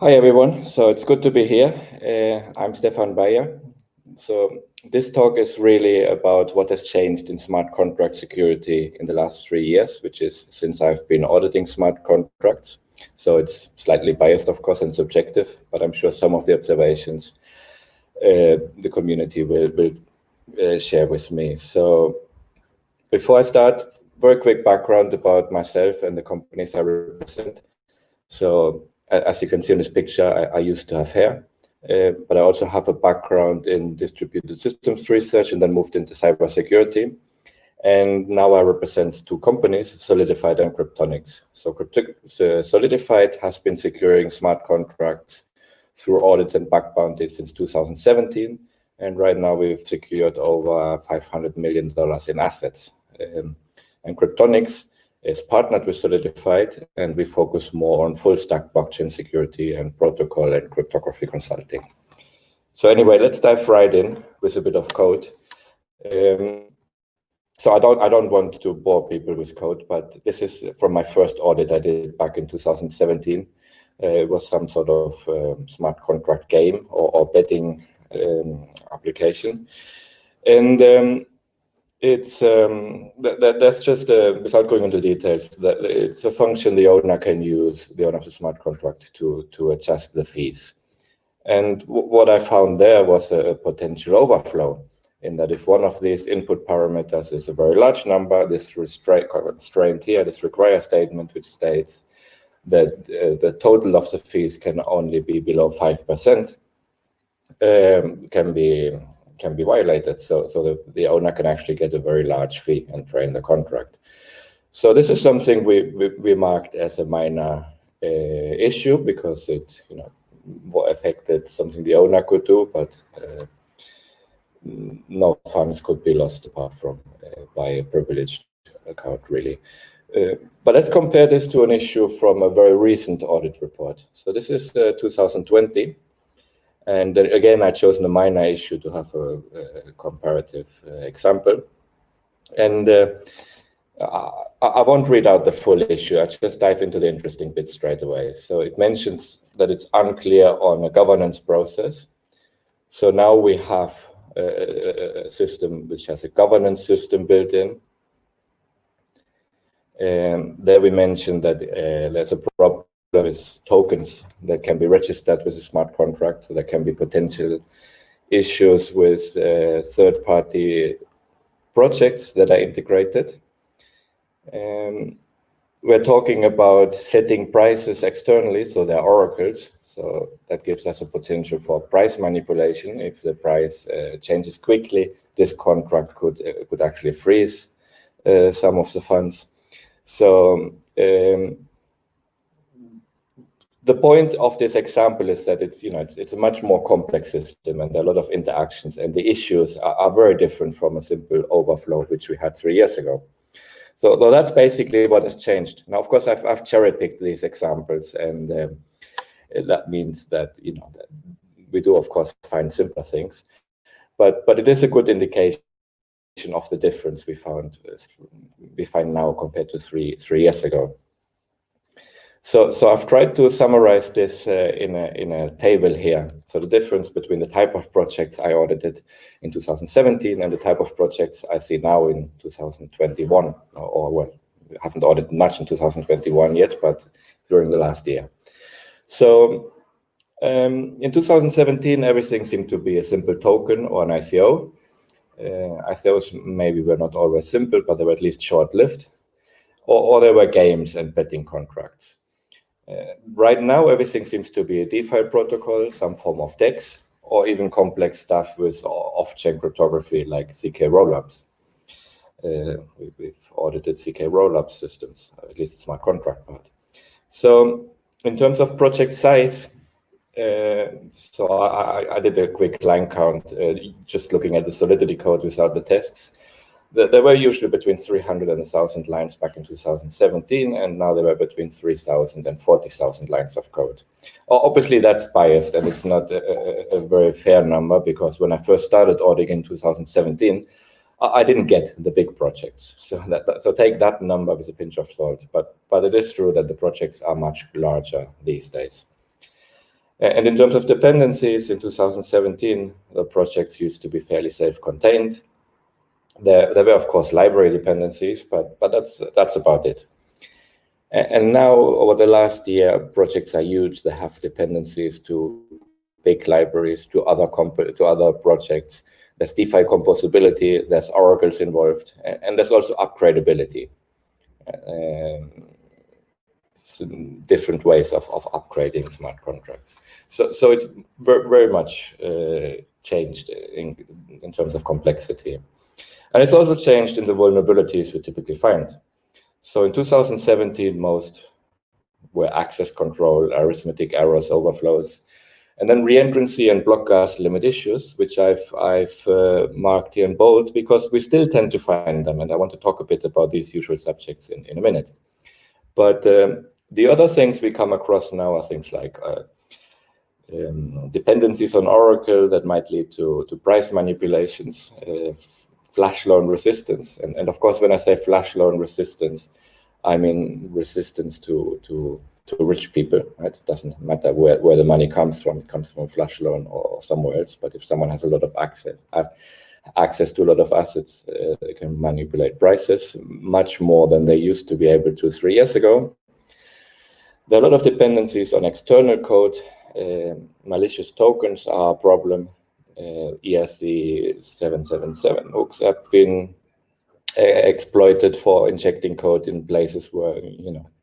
Hi everyone, so it's good to be here. I'm Stefan Bayer. So this talk is really about what has changed in smart contract security in the last 3 years, which is since I've been auditing smart contracts. So it's slightly biased, of course, and subjective, but I'm sure some of the observations the community will share with me. So before I start, very quick background about myself and the companies I represent. So as you can see in this picture, I used to have hair, but I also have a background in distributed systems research and then moved into cybersecurity. And now I represent two companies, Solidified and Cryptonics. So Solidified has been securing smart contracts through audits and bug bounties since 2017. And right now we've secured over $500 million in assets. And Cryptonics is partnered with Solidified, and we focus more on full stack blockchain security and protocol and cryptography consulting. So anyway, let's dive right in with a bit of code. So I don't want to bore people with code, but this is from my first audit I did back in 2017. It was some sort of smart contract game or betting application. And it's that's just without going into details, that it's a function the owner can use, the owner of the smart contract, to adjust the fees. And what I found there was a potential overflow, in that if one of these input parameters is a very large number, this constraint here, this require statement, which states that the total of the fees can only be below 5%, can be violated. So the owner can actually get a very large fee and drain the contract. So this is something we marked as a minor issue, because it affected something the owner could do, but no funds could be lost apart from by a privileged account, really. But let's compare this to an issue from a very recent audit report. So this is 2020. And again, I chose a minor issue to have a comparative example. And I won't read out the full issue. I just dive into the interesting bits straight away. So it mentions that it's unclear on a governance process. So now we have a system which has a governance system built in. And there we mentioned that there's a problem with tokens that can be registered with a smart contract. So there can be potential issues with third-party projects that are integrated. We're talking about setting prices externally, so they're oracles. So that gives us a potential for price manipulation. If the price changes quickly, this contract could actually freeze some of the funds. So the point of this example is that it's a much more complex system, and there are a lot of interactions, and the issues are very different from a simple overflow which we had 3 years ago. So that's basically what has changed. Now, of course, I've cherry-picked these examples, and that means that that we do, of course, find simpler things, but it is a good indication of the difference we find now compared to three years ago. So I've tried to summarize this in a table here. So the difference between the type of projects I audited in 2017 and the type of projects I see now in 2021, or well, we haven't audited much in 2021 yet, but during the last year. So in 2017, everything seemed to be a simple token or an ICO. ICOs maybe were not always simple, but they were at least short-lived, or there were games and betting contracts. Right now, everything seems to be a DeFi protocol, some form of DEX, or even complex stuff with off-chain cryptography like CK rollups. We've audited CK rollup systems, at least the smart contract part. So in terms of project size, so I did a quick line count, just looking at the Solidity code without the tests. There were usually between 300 and 1,000 lines back in 2017, and now there were between 3,000 and 40,000 lines of code. Obviously, that's biased, and it's not a very fair number, because when I first started auditing in 2017, I didn't get the big projects. So take that number with a pinch of salt. But it is true that the projects are much larger these days. And in terms of dependencies, in 2017, the projects used to be fairly self-contained. There were, of course, library dependencies, but that's about it. And now, over the last year, projects are huge. They have dependencies to big libraries, to other projects. There's DeFi composability, there's oracles involved, and there's also upgradability. Different ways of upgrading smart contracts. So it's very much changed in terms of complexity. And it's also changed in the vulnerabilities we typically find. So in 2017, most were access control, arithmetic errors, overflows, and then reentrancy and block limit issues, which I've marked here in bold because we still tend to find them. And I want to talk a bit about these usual subjects in a minute. But the other things we come across now are things like dependencies on Oracle that might lead to price manipulations, flash loan resistance. And of course, when I say flash loan resistance, I mean resistance to rich people, right? It doesn't matter where the money comes from. It comes from a flash loan or somewhere else. But if someone has a lot of access to a lot of assets, they can manipulate prices much more than they used to be able to 3 years ago. There are a lot of dependencies on external code. Malicious tokens are a problem. ERC 777 hooks have been exploited for injecting code in places where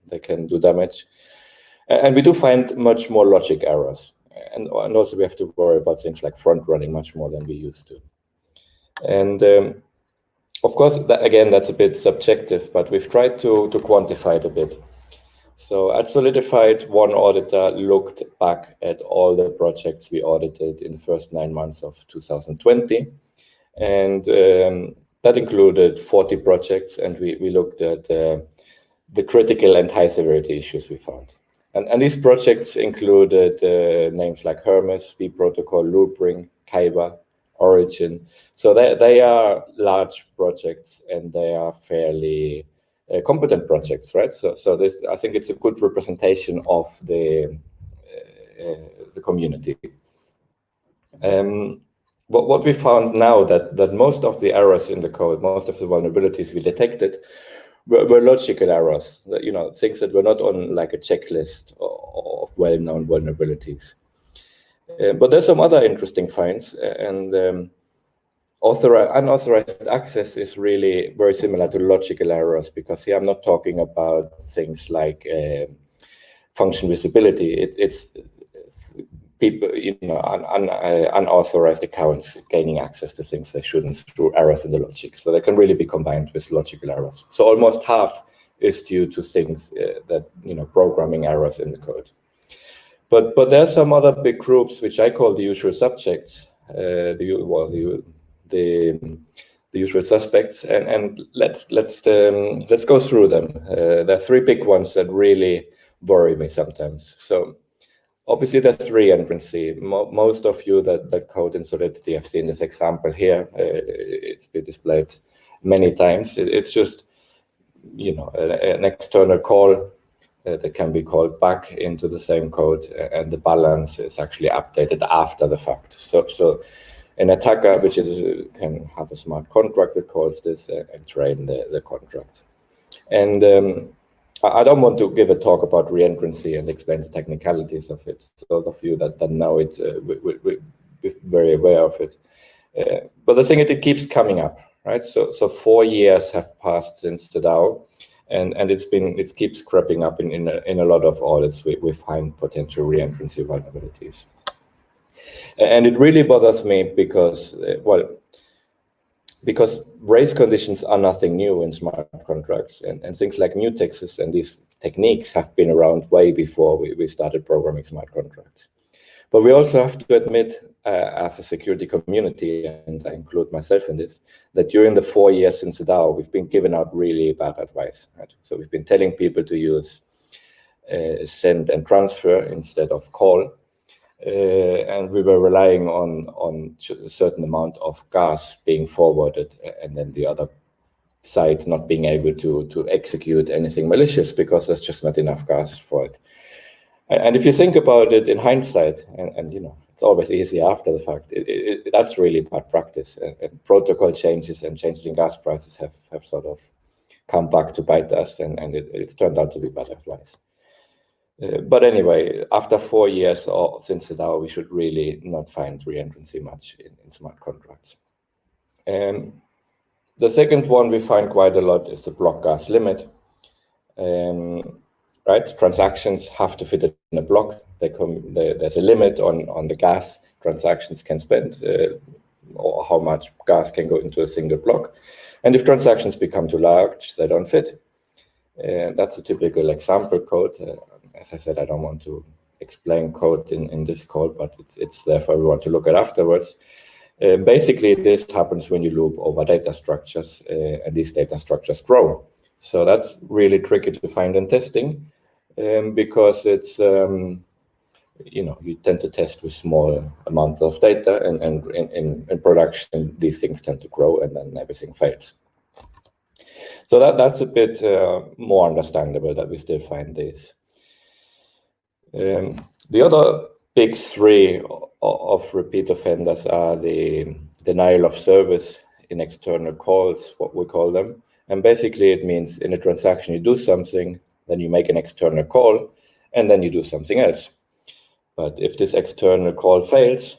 they can do damage. And we do find much more logic errors. And also we have to worry about things like front running much more than we used to. And of course, that's a bit subjective, but we've tried to quantify it a bit. So at Solidified, one auditor looked back at all the projects we audited in the first 9 months of 2020. And that included 40 projects, and we looked at the critical and high severity issues we found. And these projects included names like Hermes, B Protocol, Loopring, Kyber, Origin. So they are large projects, and they are fairly competent projects, right? So this, I think it's a good representation of the community. What we found now that most of the errors in the code, most of the vulnerabilities we detected were logical errors, things that were not on like a checklist of well-known vulnerabilities. But there's some other interesting finds, and unauthorized access is really very similar to logical errors, because here I'm not talking about things like function visibility. It's people, unauthorized accounts gaining access to things they shouldn't through errors in the logic. So they can really be combined with logical errors. So almost half is due to things that, programming errors in the code. But there are some other big groups which I call the usual subjects, the usual suspects, and let's go through them. There are 3 big ones that really worry me sometimes. So obviously there's reentrancy. Most of you that code in Solidity have seen this example here. It's been displayed many times. It's just an external call that can be called back into the same code, and the balance is actually updated after the fact. So an attacker, which can have a smart contract that calls this and train the contract. And I don't want to give a talk about reentrancy and explain the technicalities of it. So those of you that know it will be very aware of it. But the thing is, it keeps coming up, right? So 4 years have passed since the DAO, and it keeps creeping up in a lot of audits. We find potential reentrancy vulnerabilities. And it really bothers me because race conditions are nothing new in smart contracts, and things like mutexes and these techniques have been around way before we started programming smart contracts. But we also have to admit, as a security community, and I include myself in this, that during the 4 years since the DAO, we've been giving out really bad advice, right? So we've been telling people to use send and transfer instead of call. And we were relying on a certain amount of gas being forwarded, and then the other side not being able to execute anything malicious because there's just not enough gas for it. And if you think about it in hindsight, and it's always easy after the fact, that's really bad practice. And protocol changes and changes in gas prices have sort of come back to bite us, and it's turned out to be butterflies. But anyway, after 4 years or since now, we should really not find reentrancy much in smart contracts. The second one we find quite a lot is the block gas limit. Right, transactions have to fit in a block. There's a limit on the gas transactions can spend, or how much gas can go into a single block. And if transactions become too large, they don't fit. That's a typical example code. As I said, I don't want to explain code in this call, but it's there for everyone to look at afterwards. Basically, this happens when you loop over data structures, and these data structures grow. So that's really tricky to find in testing, because it's you tend to test with small amounts of data, and in production these things tend to grow, and then everything fails. So that's a bit more understandable that we still find this. The other big three of repeat offenders are the denial of service in external calls, what we call them. And basically it means in a transaction you do something, then you make an external call, and then you do something else. But if this external call fails,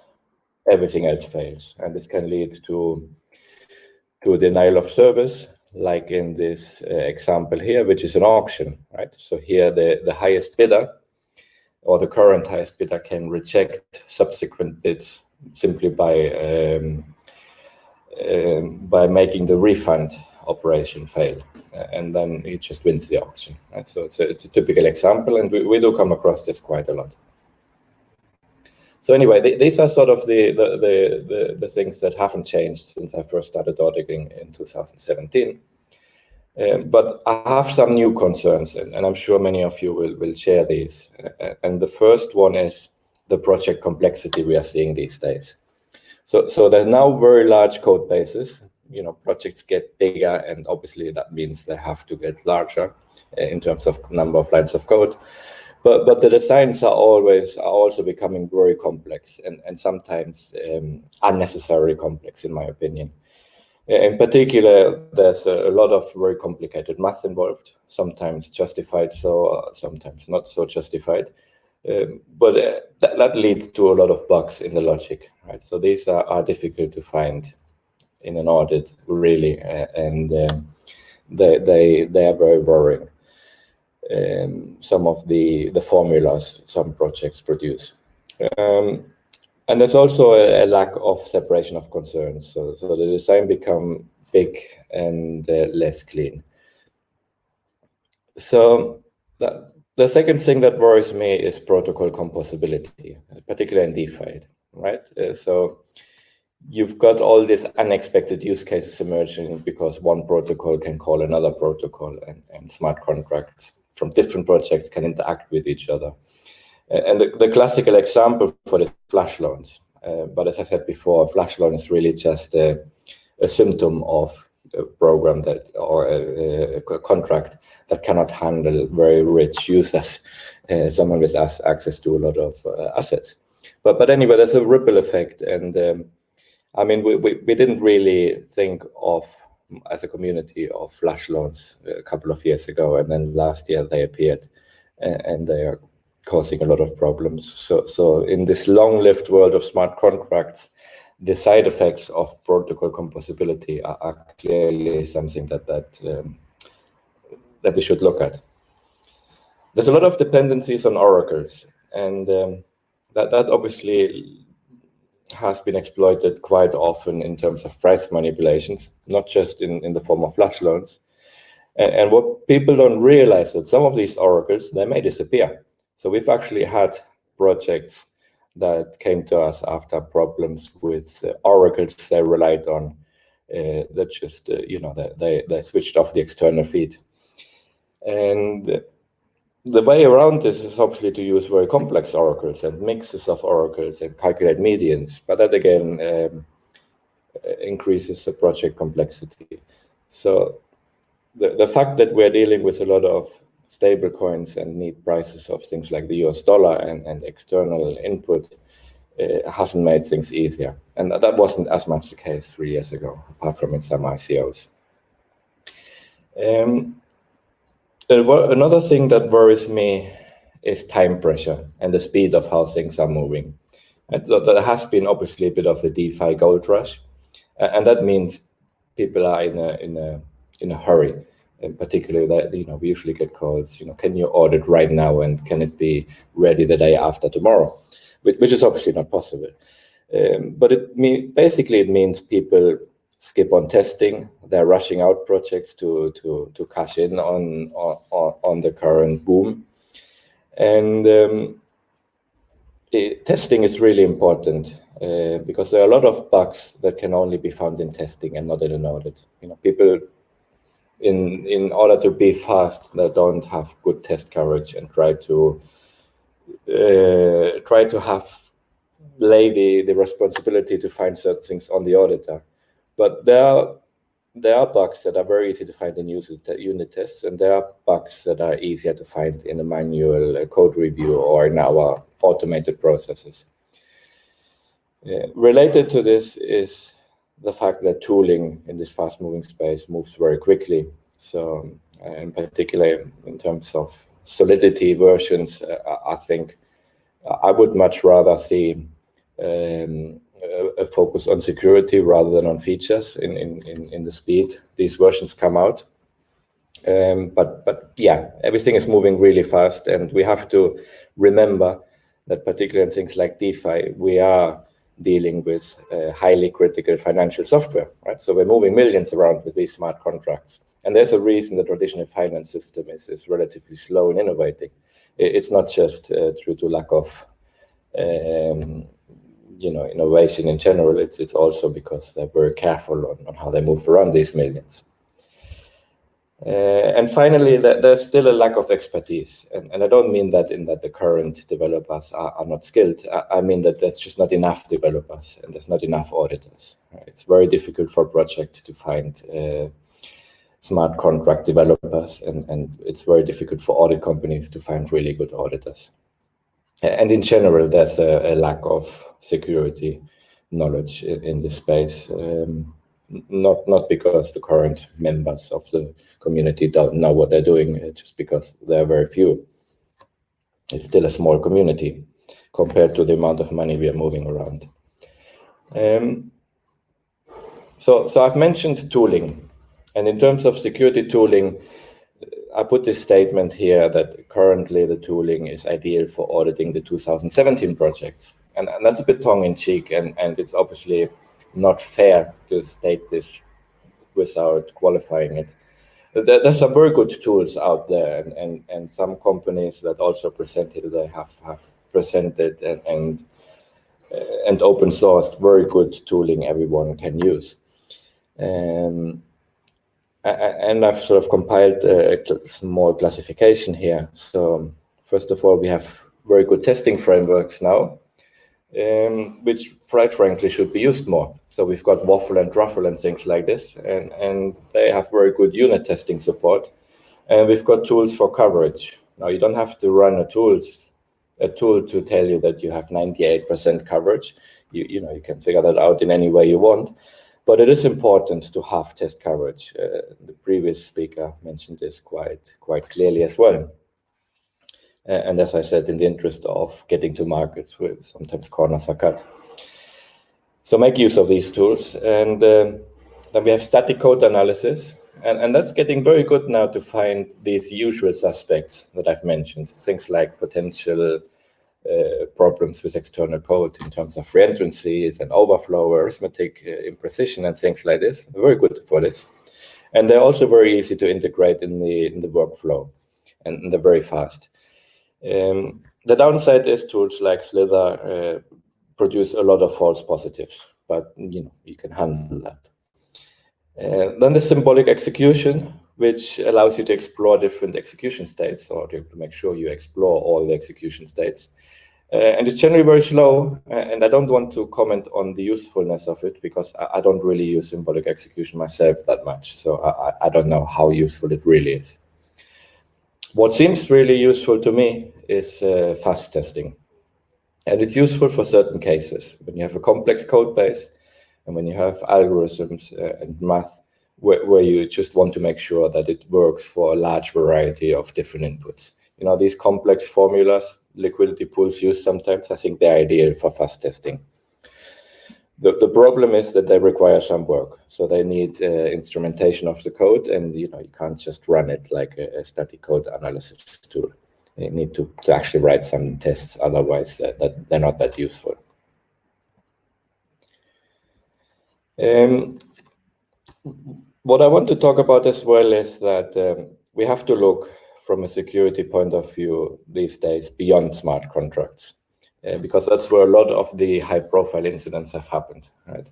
everything else fails. And this can lead to a denial of service, like in this example here, which is an auction, right? So here the highest bidder, or the current highest bidder, can reject subsequent bids simply by making the refund operation fail, and then he just wins the auction. Right? So it's a typical example, and we do come across this quite a lot. So anyway, these are sort of the things that haven't changed since I first started auditing in 2017. But I have some new concerns, and I'm sure many of you will share these. And the first one is the project complexity we are seeing these days. So there's now very large code bases. Projects get bigger, and obviously that means they have to get larger in terms of number of lines of code. But the designs are also becoming very complex, and sometimes unnecessarily complex, in my opinion. In particular, there's a lot of very complicated math involved, sometimes justified, so sometimes not so justified. But that leads to a lot of bugs in the logic, right? So these are difficult to find in an audit, really, and they are very worrying. Some of the formulas some projects produce. And there's also a lack of separation of concerns. So the design become big and less clean. So the second thing that worries me is protocol composability, particularly in DeFi, right? So you've got all these unexpected use cases emerging because one protocol can call another protocol, and smart contracts from different projects can interact with each other. And the classical example for this flash loans. But as I said before, flash loan is really just a symptom of a program or a contract that cannot handle very rich users, someone with access to a lot of assets. But anyway, there's a ripple effect, and I mean, we didn't really think of, as a community, of flash loans a couple of years ago, and then last year they appeared, and they are causing a lot of problems. So in this long-lived world of smart contracts, the side effects of protocol composability are clearly something that we should look at. There's a lot of dependencies on oracles, and that obviously has been exploited quite often in terms of price manipulations, not just in the form of flash loans. And what people don't realize that some of these oracles, they may disappear. So we've actually had projects that came to us after problems with oracles they relied on, that just, they switched off the external feed. And the way around this is obviously to use very complex oracles and mixes of oracles and calculate medians, but that again increases the project complexity. So the fact that we're dealing with a lot of stable coins and need prices of things like the US dollar and external input hasn't made things easier. And that wasn't as much the case 3 years ago, apart from in some ICOs. Another thing that worries me is time pressure and the speed of how things are moving. And there has been obviously a bit of a DeFi gold rush, and that means people are in a hurry. And particularly that, we usually get calls, can you audit right now and can it be ready the day after tomorrow? Which is obviously not possible. But basically it means people skip on testing. They're rushing out projects to cash in on the current boom. And testing is really important because there are a lot of bugs that can only be found in testing and not in an audit. People in order to be fast, they don't have good test coverage and try to lay the responsibility to find certain things on the auditor. But there are bugs that are very easy to find in unit tests, and there are bugs that are easier to find in a manual code review or in our automated processes. Related to this is the fact that tooling in this fast-moving space moves very quickly. So, in particular, in terms of Solidity versions, I think I would much rather see a focus on security rather than on features in the speed these versions come out. But yeah, everything is moving really fast, and we have to remember that particularly in things like DeFi, we are dealing with highly critical financial software, right? So we're moving millions around with these smart contracts. And there's a reason the traditional finance system is relatively slow in innovating. It's not just due to lack of innovation in general. It's also because they're very careful on how they move around these millions. And finally, there's still a lack of expertise. And I don't mean that in that the current developers are not skilled. I mean that there's just not enough developers and there's not enough auditors. It's very difficult for a project to find smart contract developers, and it's very difficult for audit companies to find really good auditors. And in general, there's a lack of security knowledge in this space. Not because the current members of the community don't know what they're doing, just because there are very few. It's still a small community compared to the amount of money we are moving around. So I've mentioned tooling, and in terms of security tooling, I put this statement here that currently the tooling is ideal for auditing the 2017 projects. And that's a bit tongue-in-cheek, and it's obviously not fair to state this without qualifying it. There's some very good tools out there, and some companies that also presented, they have presented and open sourced very good tooling everyone can use. And I've sort of compiled a small classification here. So first of all, we have very good testing frameworks now, which quite frankly should be used more. So we've got Waffle and Truffle and things like this, and they have very good unit testing support. And we've got tools for coverage. Now you don't have to run a tool to tell you that you have 98% coverage. You can figure that out in any way you want. But it is important to have test coverage. The previous speaker mentioned this quite clearly as well. And as I said, in the interest of getting to market, sometimes corners are cut. So make use of these tools. And then we have static code analysis. And that's getting very good now to find these usual suspects that I've mentioned. Things like potential problems with external code in terms of reentrancy and overflow, arithmetic imprecision, and things like this. Very good for this. And they're also very easy to integrate in the workflow, and they're very fast. The downside is tools like Slither produce a lot of false positives, but you can handle that. Then the symbolic execution, which allows you to explore different execution states, or to make sure you explore all the execution states. And it's generally very slow, and I don't want to comment on the usefulness of it because I don't really use symbolic execution myself that much, so I don't know how useful it really is. What seems really useful to me is fuzz testing. And it's useful for certain cases. When you have a complex code base and when you have algorithms and math where you just want to make sure that it works for a large variety of different inputs. You know, these complex formulas, liquidity pools used sometimes, I think they're ideal for fuzz testing. The problem is that they require some work. So they need instrumentation of the code, and you can't just run it like a static code analysis tool. You need to actually write some tests, otherwise that they're not that useful. What I want to talk about as well is that we have to look from a security point of view these days beyond smart contracts. Because that's where a lot of the high-profile incidents have happened, right?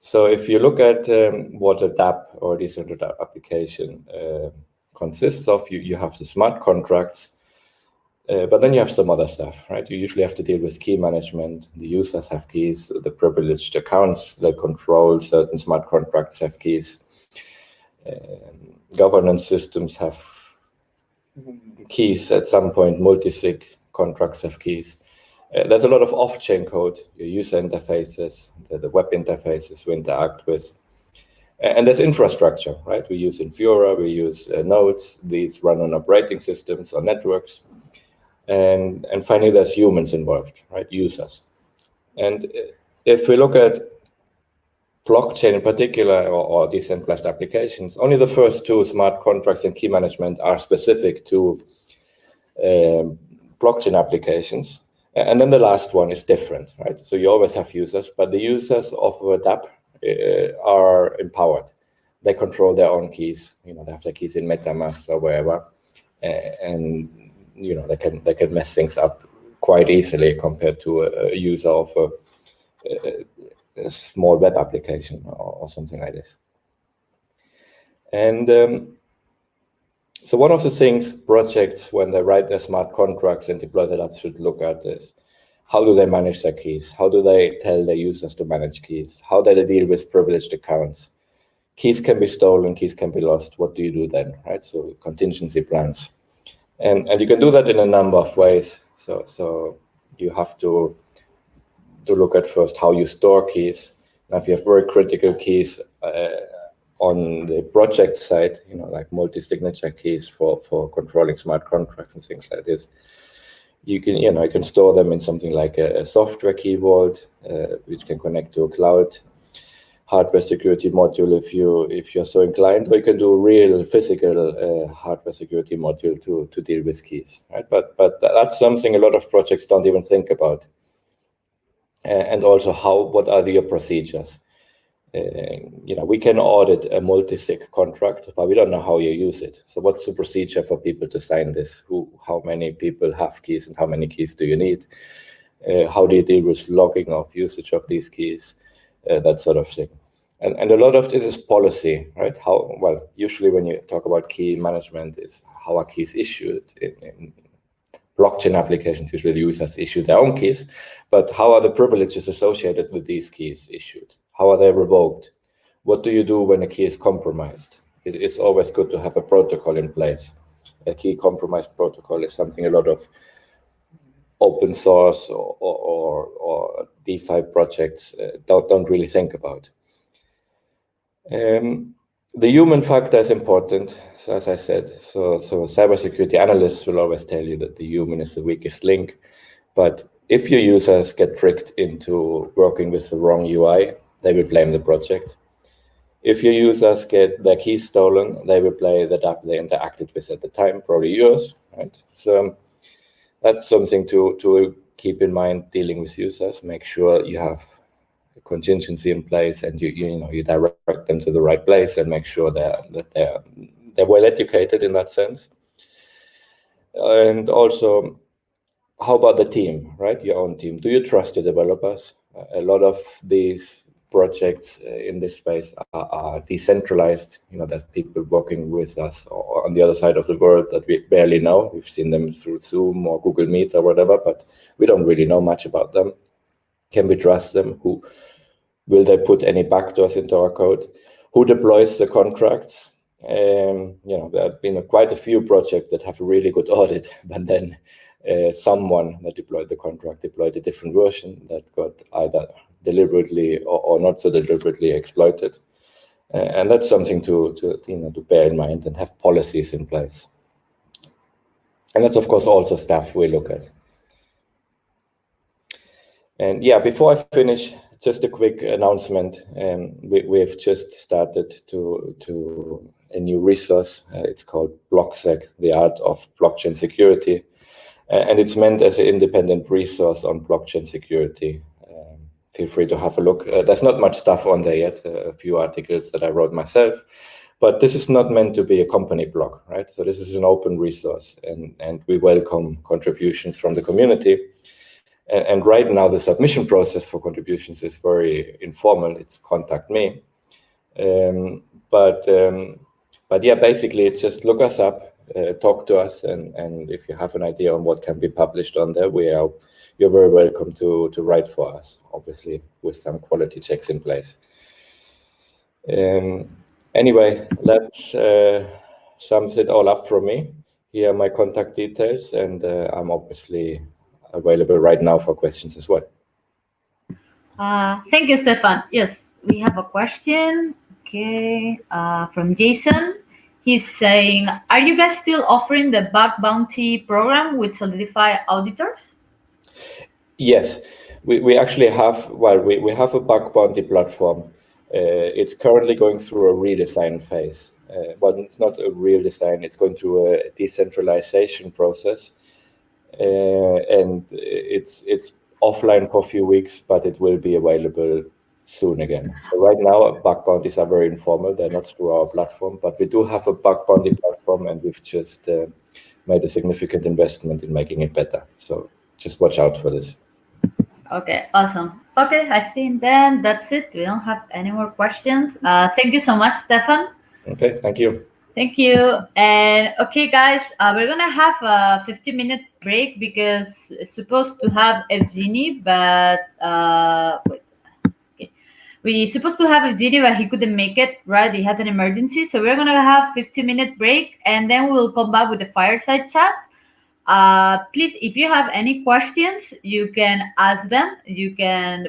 So if you look at what a DApp or decentralized application consists of, you have the smart contracts, but then you have some other stuff, right? You usually have to deal with key management. The users have keys. The privileged accounts that control certain smart contracts have keys. Governance systems have keys at some point. Multi-sig contracts have keys. There's a lot of off-chain code, your user interfaces, the web interfaces we interact with. And there's infrastructure, right? We use Infura, we use nodes. These run on operating systems or networks. And finally, there's humans involved, right? Users. And if we look at blockchain in particular, or decentralized applications, only the first two, smart contracts and key management, are specific to blockchain applications. And then the last one is different, right? So you always have users, but the users of a DApp are empowered. They control their own keys. They have their keys in MetaMask or wherever, and they can mess things up quite easily compared to a user of a small web application or something like this. And so one of the things projects, when they write their smart contracts and deploy that, should look at is, how do they manage their keys? How do they tell their users to manage keys? How do they deal with privileged accounts? Keys can be stolen, keys can be lost. What do you do then, right? So contingency plans. And you can do that in a number of ways. So you have to look at first how you store keys. Now, if you have very critical keys, on the project side, like multi-signature keys for controlling smart contracts and things like this, you can store them in something like a software key vault, which can connect to a cloud hardware security module if you're so inclined, or you can do a real physical hardware security module to deal with keys, right? But that's something a lot of projects don't even think about. And also, what are your procedures? We can audit a multi-sig contract, but we don't know how you use it. So what's the procedure for people to sign this? How many people have keys and how many keys do you need? How do you deal with logging of usage of these keys? That sort of thing. And a lot of this is policy, right? Usually when you talk about key management, is how are keys issued. In blockchain applications, usually the users issue their own keys, but how are the privileges associated with these keys issued? How are they revoked? What do you do when a key is compromised? It's always good to have a protocol in place. A key compromise protocol is something a lot of open source or DeFi projects don't really think about. The human factor is important, so as I said. So cybersecurity analysts will always tell you that the human is the weakest link. But if your users get tricked into working with the wrong UI, they will blame the project. If your users get their keys stolen, they will blame the app they interacted with at the time, probably yours, right? So that's something to keep in mind dealing with users. Make sure you have a contingency in place and you direct them to the right place and make sure that they're well educated in that sense. And also, how about the team, right? Your own team. Do you trust your developers? A lot of these projects in this space are decentralized. There's people working with us or on the other side of the world that we barely know. We've seen them through Zoom or Google Meet or whatever, but we don't really know much about them. Can we trust them? Will they put any backdoors into our code? Who deploys the contracts? There have been quite a few projects that have a really good audit, but then someone that deployed the contract deployed a different version that got either deliberately or not so deliberately exploited. And that's something to bear in mind and have policies in place. And that's, of course, also stuff we look at. And yeah, before I finish, just a quick announcement. We've just started to a new resource. It's called Blocksec, the Art of Blockchain Security. And it's meant as an independent resource on blockchain security. Feel free to have a look. There's not much stuff on there yet, a few articles that I wrote myself, but this is not meant to be a company blog, right? So this is an open resource, and we welcome contributions from the community. And right now, the submission process for contributions is very informal. It's contact me. But yeah, basically, it's just look us up, talk to us, and if you have an idea on what can be published on there, you're very welcome to write for us, obviously, with some quality checks in place. Anyway, that's sums it all up from me. Here are my contact details, and I'm obviously available right now for questions as well. Thank you, Stefan. Yes, we have a question. Okay, from Jason. He's saying, are you guys still offering the bug bounty program with Solidify auditors? Yes, we actually have, we have a bug bounty platform. It's currently going through a redesign phase. But it's not a real design, it's going through a decentralization process. And it's offline for a few weeks, but it will be available soon again. So right now, bug bounties are very informal. They're not through our platform, but we do have a bug bounty platform, and we've just made a significant investment in making it better. So just watch out for this. Okay, awesome. Okay, I think then that's it. We don't have any more questions. Thank you so much, Stefan. Okay, thank you. Thank you. And okay, guys, we're gonna have a 15-minute break because it's supposed to have Evgeny, but wait. Okay. We're supposed to have Evgeny, but he couldn't make it. Right, he had an emergency, so we're gonna have 15-minute break, and then we'll come back with the fireside chat. Please, if you have any questions, you can ask them. We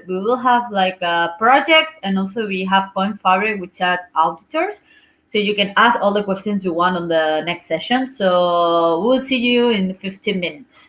will have like a project, and also we have Point Fabric with chat auditors. So you can ask all the questions you want on the next session. So we'll see you in 15 minutes.